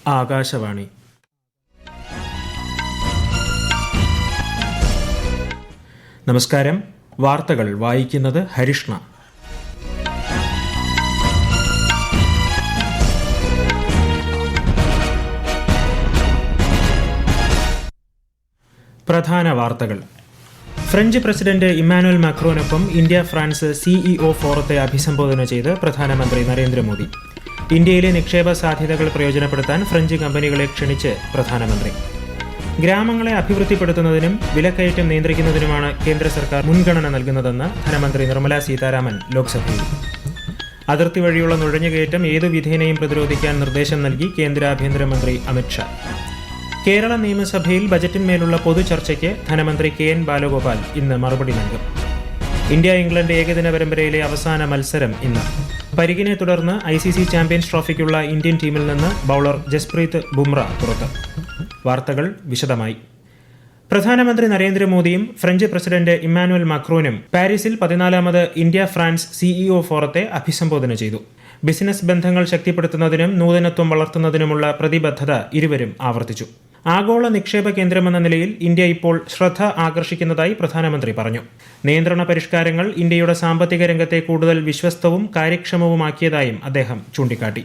ആകാശവാണി. നമസ്കാരം. വാർത്തകൾ വായിക്കുന്നത് ഹരിഷ്ണ. പ്രധാന വാർത്തകൾ. ഫ്രഞ്ച് പ്രസിഡന്റ് ഇമ്മാനുവൽ മാക്രോനൊപ്പം ഇന്ത്യ ഫ്രാൻസ് CEO ഫോറത്തെ അഭിസംബോധന ചെയ്ത് പ്രധാനമന്ത്രി നരേന്ദ്രമോദി. ഇന്ത്യയിലെ നിക്ഷേപ സാധ്യതകൾ പ്രയോജനപ്പെടുത്താൻ ഫ്രഞ്ച് കമ്പനികളെ ക്ഷണിച്ച് പ്രധാനമന്ത്രി. ഗ്രാമങ്ങളെ അഭിവൃദ്ധിപ്പെടുത്തുന്നതിനും വിലക്കയറ്റം നിയന്ത്രിക്കുന്നതിനുമാണ് കേന്ദ്ര സർക്കാർ മുൻഗണന നൽകുന്നതെന്ന് ധനമന്ത്രി നിർമ്മല സീതാരാമൻ ലോക്സഭയിൽ. അതിർത്തി വഴിയുള്ള നുഴഞ്ഞുകയറ്റം ഏതു വിധേനയും പ്രതിരോധിക്കാൻ നിർദ്ദേശം നൽകി കേന്ദ്ര ആഭ്യന്തരമന്ത്രി അമിത്ഷാ. കേരള നിയമസഭയിൽ ബജറ്റിന്മേലുള്ള പൊതുചർച്ചയ്ക്ക് ധനമന്ത്രി KN ബാലഗോപാൽ ഇന്ന് മറുപടി നൽകും. ഇന്ത്യ ഇംഗ്ലണ്ട് ഏകദിന പരമ്പരയിലെ അവസാന മത്സരം ഇന്ന്. പരിക്കിനെ തുടർന്ന് ICC ചാമ്പ്യൻസ് ട്രോഫിക്കുള്ള ഇന്ത്യൻ ടീമിൽ നിന്ന് ബൌളർ ജസ്പ്രീത് ബുംറ പുറത്ത്. വാർത്തകൾ വിശദമായി. പ്രധാനമന്ത്രി നരേന്ദ്രമോദിയും ഫ്രഞ്ച് പ്രസിഡന്റ് ഇമ്മാനുവൽ മാക്രോനും പാരീസിൽ 14ാമത് ഇന്ത്യ ഫ്രാൻസ് CEO ഫോറത്തെ അഭിസംബോധന ചെയ്തു. ബിസിനസ് ബന്ധങ്ങൾ ശക്തിപ്പെടുത്തുന്നതിനും നൂതനത്വം വളർത്തുന്നതിനുമുള്ള പ്രതിബദ്ധത ഇരുവരും ആവർത്തിച്ചു. ആഗോള നിക്ഷേപ കേന്ദ്രമെന്ന നിലയിൽ ഇന്ത്യ ഇപ്പോൾ ശ്രദ്ധ ആകർഷിക്കുന്നതായി പ്രധാനമന്ത്രി പറഞ്ഞു. നിയന്ത്രണ പരിഷ്കാരങ്ങൾ ഇന്ത്യയുടെ സാമ്പത്തിക രംഗത്തെ കൂടുതൽ വിശ്വസ്തവും കാര്യക്ഷമവുമാക്കിയതായും അദ്ദേഹം ചൂണ്ടിക്കാട്ടി.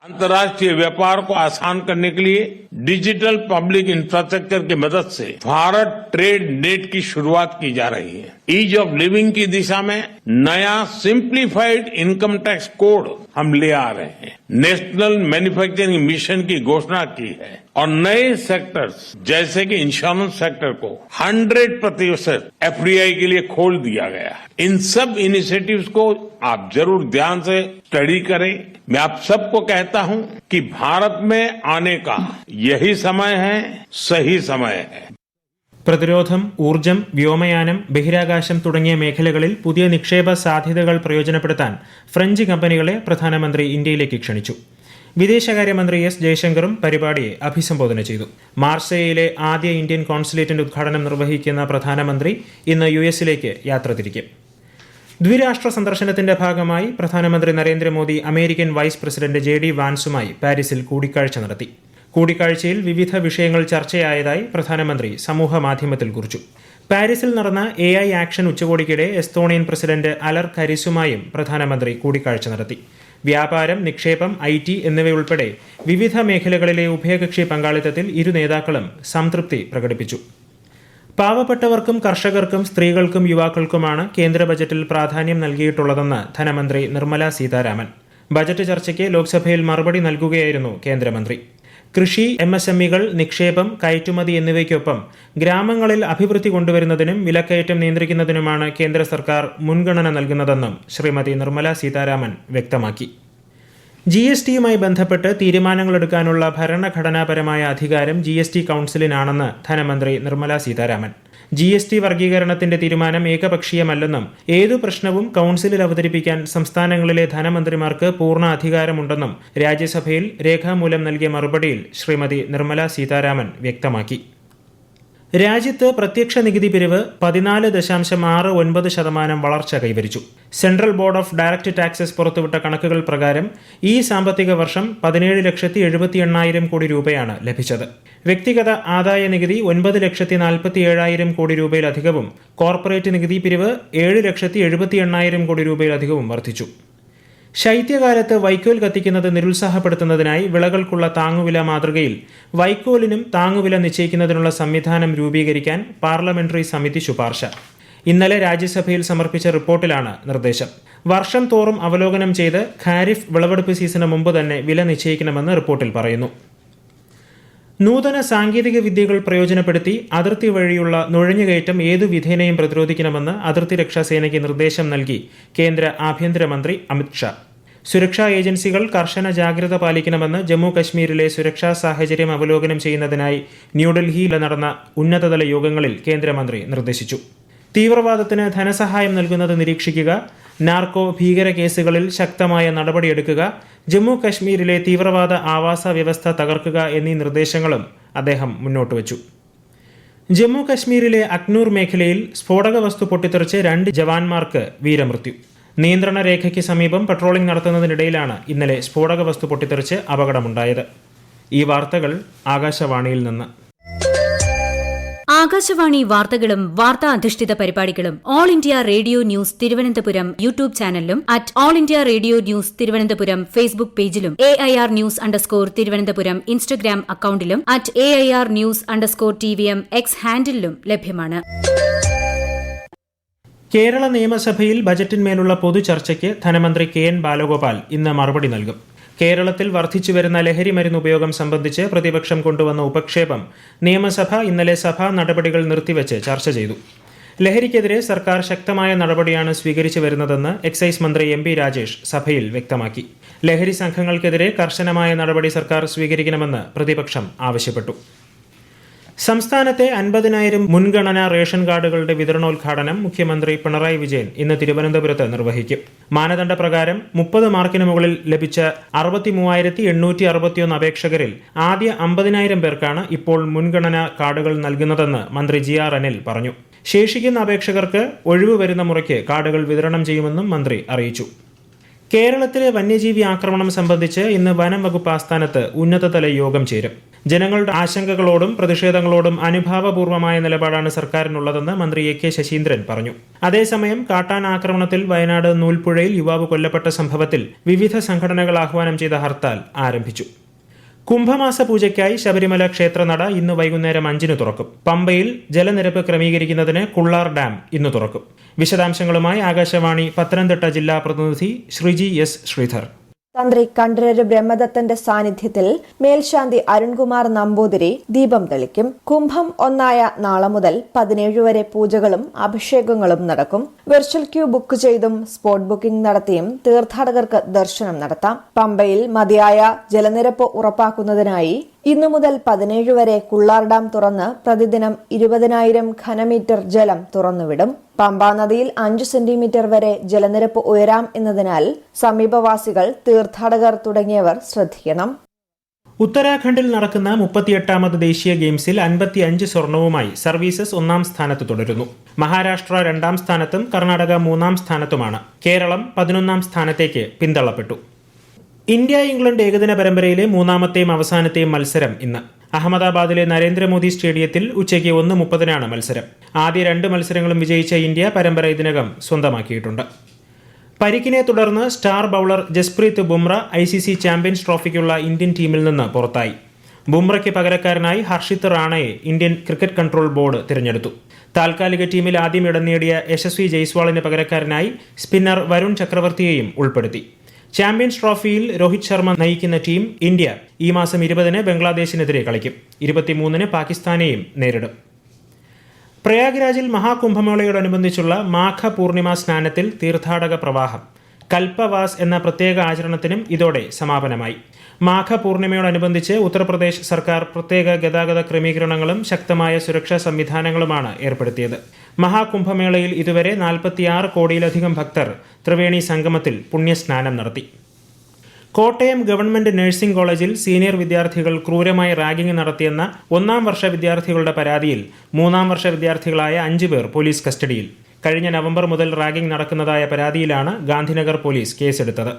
अंतर्राष्ट्रीय व्यापार को आसान करने के लिए डिजिटल पब्लिक इंफ्रास्ट्रक्चर की मदद से भारत ट्रेड नेट की शुरुआत की जा रही है. ईज ऑफ लिविंग की दिशा में नया सिंप्लीफाइड इनकम टैक्स कोड हम ले आ रहे हैं. नेशनल मैन्युफैक्चरिंग मिशन की घोषणा की है और नए सेक्टर्स जैसे कि इंश्योरेंस सेक्टर को 100% FDI के लिए खोल दिया गया है. इन सब इनिशिएटिव्स को आप जरूर ध्यान से स्टडी करें. मैं आप सबको कहता हूं कि भारत में आने का यही समय है, सही समय है. പ്രതിരോധം, ഊർജ്ജം, വ്യോമയാനം, ബഹിരാകാശം തുടങ്ങിയ മേഖലകളിൽ പുതിയ നിക്ഷേപ സാധ്യതകൾ പ്രയോജനപ്പെടുത്താൻ ഫ്രഞ്ച് കമ്പനികളെ പ്രധാനമന്ത്രി ഇന്ത്യയിലേക്ക് ക്ഷണിച്ചു. വിദേശകാര്യമന്ത്രി S ജയശങ്കറും പരിപാടിയെ അഭിസംബോധന ചെയ്തു. മാർസേയിലെ ആദ്യ ഇന്ത്യൻ കോൺസുലേറ്റിന്റെ ഉദ്ഘാടനം നിർവഹിക്കുന്ന പ്രധാനമന്ത്രി ഇന്ന് US യാത്ര തിരിക്കും. ദ്വിരാഷ്ട്ര സന്ദർശനത്തിന്റെ ഭാഗമായി പ്രധാനമന്ത്രി Narendra Modi American vice president JD വാൻസുമായി പാരീസിൽ കൂടിക്കാഴ്ച നടത്തി. കൂടിക്കാഴ്ചയിൽ വിവിധ വിഷയങ്ങൾ ചർച്ചയായതായി പ്രധാനമന്ത്രി സമൂഹ മാധ്യമത്തിൽ കുറിച്ചു. പാരീസിൽ നടന്ന AI ആക്ഷൻ ഉച്ചകോടിക്കിടെ എസ്തോണിയൻ പ്രസിഡന്റ് അലർ കരിസുമായും പ്രധാനമന്ത്രി കൂടിക്കാഴ്ച നടത്തി. വ്യാപാരം, നിക്ഷേപം, IT എന്നിവയുൾപ്പെടെ വിവിധ മേഖലകളിലെ ഉഭയകക്ഷി പങ്കാളിത്തത്തിൽ ഇരു നേതാക്കളും സംതൃപ്തി പ്രകടിപ്പിച്ചു. പാവപ്പെട്ടവർക്കും കർഷകർക്കും സ്ത്രീകൾക്കും യുവാക്കൾക്കുമാണ് കേന്ദ്ര ബജറ്റിൽ പ്രാധാന്യം നൽകിയിട്ടുള്ളതെന്ന് ധനമന്ത്രി നിർമ്മല സീതാരാമൻ. ബജറ്റ് ചർച്ചയ്ക്ക് ലോക്സഭയിൽ മറുപടി നൽകുകയായിരുന്നു കേന്ദ്രമന്ത്രി. കൃഷി, MSMEകൾ, നിക്ഷേപം, കയറ്റുമതി എന്നിവയ്ക്കൊപ്പം ഗ്രാമങ്ങളിൽ അഭിവൃദ്ധി കൊണ്ടുവരുന്നതിനും വിലക്കയറ്റം നിയന്ത്രിക്കുന്നതിനുമാണ് കേന്ദ്ര സർക്കാർ മുൻഗണന നൽകുന്നതെന്നും ശ്രീമതി നിർമ്മല സീതാരാമൻ വ്യക്തമാക്കി. GSTയുമായി ബന്ധപ്പെട്ട് തീരുമാനങ്ങളെടുക്കാനുള്ള ഭരണഘടനാപരമായ അധികാരം GST കൌൺസിലിനാണെന്ന് ധനമന്ത്രി നിർമ്മല സീതാരാമൻ. GST വർഗീകരണത്തിന്റെ തീരുമാനം ഏകപക്ഷീയമല്ലെന്നും ഏതു പ്രശ്നവും കൌൺസിലിൽ അവതരിപ്പിക്കാൻ സംസ്ഥാനങ്ങളിലെ ധനമന്ത്രിമാർക്ക് പൂർണ്ണ അധികാരമുണ്ടെന്നും രാജ്യസഭയിൽ രേഖാമൂലം നൽകിയ മറുപടിയിൽ ശ്രീമതി നിർമ്മല സീതാരാമൻ വ്യക്തമാക്കി. രാജ്യത്ത് പ്രത്യക്ഷ നികുതി പിരിവ് 14.69% വളർച്ച കൈവരിച്ചു. Central board of direct taxes പുറത്തുവിട്ട കണക്കുകൾ പ്രകാരം ഈ സാമ്പത്തിക വർഷം 17,78,000 കോടി രൂപയാണ് ലഭിച്ചത്. വ്യക്തിഗത ആദായ നികുതി 9,47,000 കോടി രൂപയിലധികവും കോർപ്പറേറ്റ് നികുതി പിരിവ് 7,78,000 കോടി രൂപയിലധികവും വർദ്ധിച്ചു. ശൈത്യകാലത്ത് വൈക്കോൽ കത്തിക്കുന്നത് നിരുത്സാഹപ്പെടുത്തുന്നതിനായി വിളകൾക്കുള്ള താങ്ങുവില മാതൃകയിൽ വൈക്കോലിനും താങ്ങുവില നിശ്ചയിക്കുന്നതിനുള്ള സംവിധാനം രൂപീകരിക്കാൻ പാർലമെന്ററി സമിതി ശുപാർശ. ഇന്നലെ രാജ്യസഭയിൽ സമർപ്പിച്ച റിപ്പോർട്ടിലാണ് നിർദ്ദേശം. വർഷം തോറും അവലോകനം ചെയ്ത് ഖാരിഫ് വിളവെടുപ്പ് സീസണ് മുമ്പ് തന്നെ വില നിശ്ചയിക്കണമെന്ന് റിപ്പോർട്ടിൽ പറയുന്നു. നൂതന സാങ്കേതിക വിദ്യകൾ പ്രയോജനപ്പെടുത്തി അതിർത്തി വഴിയുള്ള നുഴഞ്ഞുകയറ്റം ഏതു വിധേനയും പ്രതിരോധിക്കണമെന്ന് അതിർത്തി രക്ഷാ സേനയ്ക്ക് നിർദ്ദേശം നൽകി കേന്ദ്ര ആഭ്യന്തരമന്ത്രി അമിത്ഷാ. സുരക്ഷാ ഏജൻസികൾ കർശന ജാഗ്രത പാലിക്കണമെന്ന് ജമ്മു കശ്മീരിലെ സുരക്ഷാ സാഹചര്യം അവലോകനം ചെയ്യുന്നതിനായി ന്യൂഡൽഹിയിൽ നടന്ന ഉന്നതതല യോഗങ്ങളിൽ കേന്ദ്രമന്ത്രി നിർദ്ദേശിച്ചു. തീവ്രവാദത്തിന് ധനസഹായം നൽകുന്നത് നിരീക്ഷിക്കുക, നാർക്കോ ഭീകര കേസുകളിൽ ശക്തമായ നടപടിയെടുക്കുക, ജമ്മു കശ്മീരിലെ തീവ്രവാദ ആവാസ വ്യവസ്ഥ തകർക്കുക എന്നീ നിർദ്ദേശങ്ങളും അദ്ദേഹം മുന്നോട്ട് വച്ചു. ജമ്മു കശ്മീരിലെ അക്നൂർ മേഖലയിൽ സ്ഫോടക വസ്തു പൊട്ടിത്തെറിച്ച് 2 ജവാന്മാർക്ക് വീരമൃത്യു. നിയന്ത്രണ രേഖയ്ക്ക് സമീപം പട്രോളിംഗ് നടത്തുന്നതിനിടയിലാണ് ഇന്നലെ സ്ഫോടക വസ്തു പൊട്ടിത്തെറിച്ച് അപകടമുണ്ടായത്. ഈ വാർത്തകൾ ആകാശവാണിയിൽ നിന്ന്. ആകാശവാണി വാർത്തകളും വാർത്താ അധിഷ്ഠിത പരിപാടികളും all India radio news Thiruvananthapuram YouTube ചാനലിലും @all India radio news Thiruvananthapuram Facebook പേജിലും AIR ന്യൂസ് തിരുവനന്തപുരം ഇൻസ്റ്റഗ്രാം അക്കൌണ്ടിലും @AIR ന്യൂസ് TVM X ഹാൻഡിലും ലഭ്യമാണ്. കേരള നിയമസഭയിൽ ബജറ്റിന്മേലുള്ള പൊതുചർച്ചയ്ക്ക് ധനമന്ത്രി KN ബാലഗോപാൽ ഇന്ന് മറുപടി നൽകും. കേരളത്തിൽ വർദ്ധിച്ചുവരുന്ന ലഹരി മരുന്ന് ഉപയോഗം സംബന്ധിച്ച് പ്രതിപക്ഷം കൊണ്ടുവന്ന ഉപക്ഷേപം നിയമസഭ ഇന്നലെ സഭാ നടപടികൾ നിർത്തിവച്ച് ചർച്ച ചെയ്തു. ലഹരിക്കെതിരെ സർക്കാർ ശക്തമായ നടപടിയാണ് സ്വീകരിച്ചു വരുന്നതെന്ന് എക്സൈസ് മന്ത്രി MB രാജേഷ് സഭയിൽ വ്യക്തമാക്കി. ലഹരി സംഘങ്ങൾക്കെതിരെ കർശനമായ നടപടി സർക്കാർ സ്വീകരിക്കണമെന്ന് പ്രതിപക്ഷം ആവശ്യപ്പെട്ടു. സംസ്ഥാനത്തെ 50,000 മുൻഗണനാ റേഷൻ കാർഡുകളുടെ വിതരണോദ്ഘാടനം മുഖ്യമന്ത്രി പിണറായി വിജയൻ ഇന്ന് തിരുവനന്തപുരത്ത് നിർവഹിക്കും. മാനദണ്ഡപ്രകാരം 30 മാർക്കിന് മുകളിൽ ലഭിച്ച 63,861 അപേക്ഷകരിൽ ആദ്യ 50,000 പേർക്കാണ് ഇപ്പോൾ മുൻഗണനാ കാർഡുകൾ നൽകുന്നതെന്ന് മന്ത്രി GR അനിൽ പറഞ്ഞു. ശേഷിക്കുന്ന അപേക്ഷകർക്ക് ഒഴിവ് വരുന്ന മുറയ്ക്ക് കാർഡുകൾ വിതരണം ചെയ്യുമെന്നും മന്ത്രി അറിയിച്ചു. കേരളത്തിലെ വന്യജീവി ആക്രമണം സംബന്ധിച്ച് ഇന്ന് വനം വകുപ്പ് ആസ്ഥാനത്ത് ഉന്നതതല യോഗം ചേരും. ജനങ്ങളുടെ ആശങ്കകളോടും പ്രതിഷേധങ്ങളോടും അനുഭാവപൂർവമായ നിലപാടാണ് സർക്കാരിനുള്ളതെന്ന് മന്ത്രി AK ശശീന്ദ്രൻ പറഞ്ഞു. അതേസമയം കാട്ടാന ആക്രമണത്തിൽ വയനാട് നൂൽപ്പുഴയിൽ യുവാവ് കൊല്ലപ്പെട്ട സംഭവത്തിൽ വിവിധ സംഘടനകൾ ആഹ്വാനം ചെയ്ത ഹർത്താൽ ആരംഭിച്ചു. കുംഭമാസ പൂജയ്ക്കായി ശബരിമല ക്ഷേത്രനട ഇന്ന് വൈകുന്നേരം 5-ന് തുറക്കും. പമ്പയിൽ ജലനിരപ്പ് ക്രമീകരിക്കുന്നതിന് കുള്ളാർ ഡാം ഇന്ന് തുറക്കും. വിശദാംശങ്ങളുമായി ആകാശവാണി പത്തനംതിട്ട ജില്ലാ പ്രതിനിധി ശ്രീജി S. ശ്രീധർ. തന്ത്രി കണ്ഠരര് ബ്രഹ്മദത്തന്റെ സാന്നിധ്യത്തിൽ മേൽശാന്തി അരുൺകുമാർ നമ്പൂതിരി ദീപം തെളിക്കും. കുംഭം 1 നാളെ മുതൽ 17 വരെ പൂജകളും അഭിഷേകങ്ങളും നടക്കും. വെർച്വൽ ക്യൂ ബുക്ക് ചെയ്തും സ്പോട്ട് ബുക്കിംഗ് നടത്തിയും തീർത്ഥാടകർക്ക് ദർശനം നടത്താം. പമ്പയിൽ മതിയായ ജലനിരപ്പ് ഉറപ്പാക്കുന്നതിനായി ഇന്നു മുതൽ 17 വരെ കുള്ളാർ ഡാം തുറന്ന് പ്രതിദിനം 20,000 ഘനമീറ്റർ ജലം തുറന്നുവിടും. പമ്പാ നദിയിൽ 5 സെന്റിമീറ്റർ വരെ ജലനിരപ്പ് ഉയരാം എന്നതിനാൽ സമീപവാസികൾ, തീർത്ഥാടകർ തുടങ്ങിയവർ ശ്രദ്ധിക്കണം. ഉത്തരാഖണ്ഡിൽ നടക്കുന്ന 38ാമത് ദേശീയ ഗെയിംസിൽ 55 സ്വർണവുമായി സർവീസസ് 1-ാം സ്ഥാനത്ത് തുടരുന്നു. മഹാരാഷ്ട്ര 2-ാം സ്ഥാനത്തും കർണാടക 3-ാം സ്ഥാനത്തുമാണ്. കേരളം 11-ാം സ്ഥാനത്തേക്ക് പിന്തള്ളപ്പെട്ടു. ഇന്ത്യ ഇംഗ്ലണ്ട് ഏകദിന പരമ്പരയിലെ 3ാമത്തെയും അവസാനത്തെയും മത്സരം ഇന്ന് അഹമ്മദാബാദിലെ നരേന്ദ്രമോദി സ്റ്റേഡിയത്തിൽ ഉച്ചയ്ക്ക് 1:30-നാണ് മത്സരം. ആദ്യ 2 മത്സരങ്ങളും വിജയിച്ച ഇന്ത്യ പരമ്പര ഇതിനകം സ്വന്തമാക്കിയിട്ടുണ്ട്. പരിക്കിനെ തുടർന്ന് star bowler Jasprit Bumrah ICC champions ട്രോഫിക്കുള്ള ഇന്ത്യൻ ടീമിൽ നിന്ന് പുറത്തായി. ബുംറയ്ക്ക് പകരക്കാരനായി ഹർഷിത് റാണയെ ഇന്ത്യൻ ക്രിക്കറ്റ് കൺട്രോൾ ബോർഡ് തിരഞ്ഞെടുത്തു. താൽക്കാലിക ടീമിൽ ആദ്യം ഇടം നേടിയ യശസ്വി ജയ്സ്വാളിന് പകരക്കാരനായി സ്പിന്നർ വരുൺ ചക്രവർത്തിയെയും ഉൾപ്പെടുത്തി. ചാമ്പ്യൻസ് ട്രോഫിയിൽ രോഹിത് ശർമ്മ നയിക്കുന്ന ടീം ഇന്ത്യ ഈ മാസം 20-ന് ബംഗ്ലാദേശിനെതിരെ കളിക്കും. 23-ന് പാകിസ്ഥാനെയും നേരിടും. പ്രയാഗ്രാജിൽ മഹാകുംഭമേളയോടനുബന്ധിച്ചുള്ള മാഘ പൂർണിമ സ്നാനത്തിൽ തീർത്ഥാടക പ്രവാഹം. കൽപ്പവാസ് എന്ന പ്രത്യേക ആചരണത്തിനും ഇതോടെ സമാപനമായി. മാഘ പൂർണിമയോടനുബന്ധിച്ച് ഉത്തർപ്രദേശ് സർക്കാർ പ്രത്യേക ഗതാഗത ക്രമീകരണങ്ങളും ശക്തമായ സുരക്ഷാ സംവിധാനങ്ങളുമാണ് ഏർപ്പെടുത്തിയത്. മഹാകുംഭമേളയിൽ ഇതുവരെ 46 കോടിയിലധികം ഭക്തർ ത്രിവേണി സംഗമത്തിൽ പുണ്യസ്നാനം നടത്തി. കോട്ടയം ഗവൺമെന്റ് നഴ്സിംഗ് കോളേജിൽ സീനിയർ വിദ്യാർത്ഥികൾ ക്രൂരമായി റാഗിംഗ് നടത്തിയെന്ന 1-ാം വർഷ വിദ്യാർത്ഥികളുടെ പരാതിയിൽ 3-ാം വർഷ വിദ്യാർത്ഥികളായ 5 പേർ പോലീസ് കസ്റ്റഡിയിൽ. കഴിഞ്ഞ നവംബർ മുതൽ റാഗിംഗ് നടക്കുന്നതായ പരാതിയിലാണ് ഗാന്ധിനഗർ പോലീസ് കേസെടുത്തത്.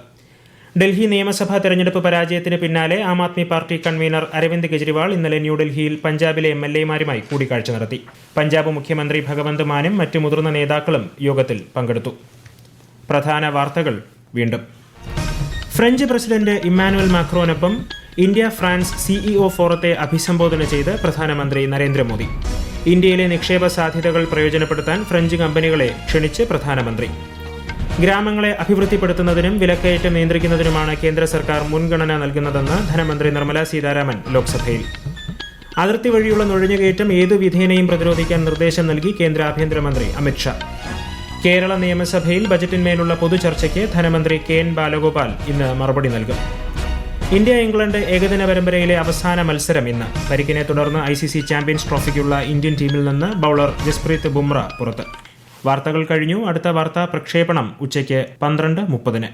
ഡൽഹി നിയമസഭാ തെരഞ്ഞെടുപ്പ് പരാജയത്തിന് പിന്നാലെ ആം ആദ്മി പാർട്ടി കൺവീനർ അരവിന്ദ് കെജ്രിവാൾ ഇന്നലെ ന്യൂഡൽഹിയിൽ പഞ്ചാബിലെ MLAമാരുമായി കൂടിക്കാഴ്ച നടത്തി. പഞ്ചാബ് മുഖ്യമന്ത്രി ഭഗവന്ത് മാനും മറ്റു മുതിർന്ന നേതാക്കളും യോഗത്തിൽ പങ്കെടുത്തു. പ്രധാന വാർത്തകൾ വീണ്ടും. ഫ്രഞ്ച് പ്രസിഡന്റ് ഇമ്മാനുവൽ മാക്രോനൊപ്പം ഇന്ത്യ ഫ്രാൻസ് CEO ഫോറത്തെ അഭിസംബോധന ചെയ്ത് പ്രധാനമന്ത്രി നരേന്ദ്രമോദി. ഇന്ത്യയിലെ നിക്ഷേപ സാധ്യതകൾ പ്രയോജനപ്പെടുത്താൻ ഫ്രഞ്ച് കമ്പനികളെ ക്ഷണിച്ച് പ്രധാനമന്ത്രി. ഗ്രാമങ്ങളെ അഭിവൃദ്ധിപ്പെടുത്തുന്നതിനും വിലക്കയറ്റം നിയന്ത്രിക്കുന്നതിനുമാണ് കേന്ദ്ര സർക്കാർ മുൻഗണന നൽകുന്നതെന്ന് ധനമന്ത്രി നിർമ്മല സീതാരാമൻ ലോക്സഭയിൽ. അതിർത്തി വഴിയുള്ള നുഴഞ്ഞുകയറ്റം ഏതു വിധേനയും പ്രതിരോധിക്കാൻ നിർദ്ദേശം നൽകി കേന്ദ്ര ആഭ്യന്തരമന്ത്രി അമിത്ഷാ. കേരള നിയമസഭയിൽ ബജറ്റിന്മേലുള്ള പൊതുചർച്ചയ്ക്ക് ധനമന്ത്രി KN ബാലഗോപാൽ ഇന്ന് മറുപടി നൽകും. ഇന്ത്യ ഇംഗ്ലണ്ട് ഏകദിന പരമ്പരയിലെ അവസാന മത്സരം ഇന്ന്. പരിക്കിനെ തുടർന്ന് ICC ചാമ്പ്യൻസ് ട്രോഫിക്കുള്ള ഇന്ത്യൻ ടീമിൽ നിന്ന് ബൌളർ ജസ്പ്രീത് ബുംറ പുറത്ത്. വാർത്തകൾ കഴിഞ്ഞു. അടുത്ത വാർത്താ പ്രക്ഷേപണം ഉച്ചയ്ക്ക് 12:30.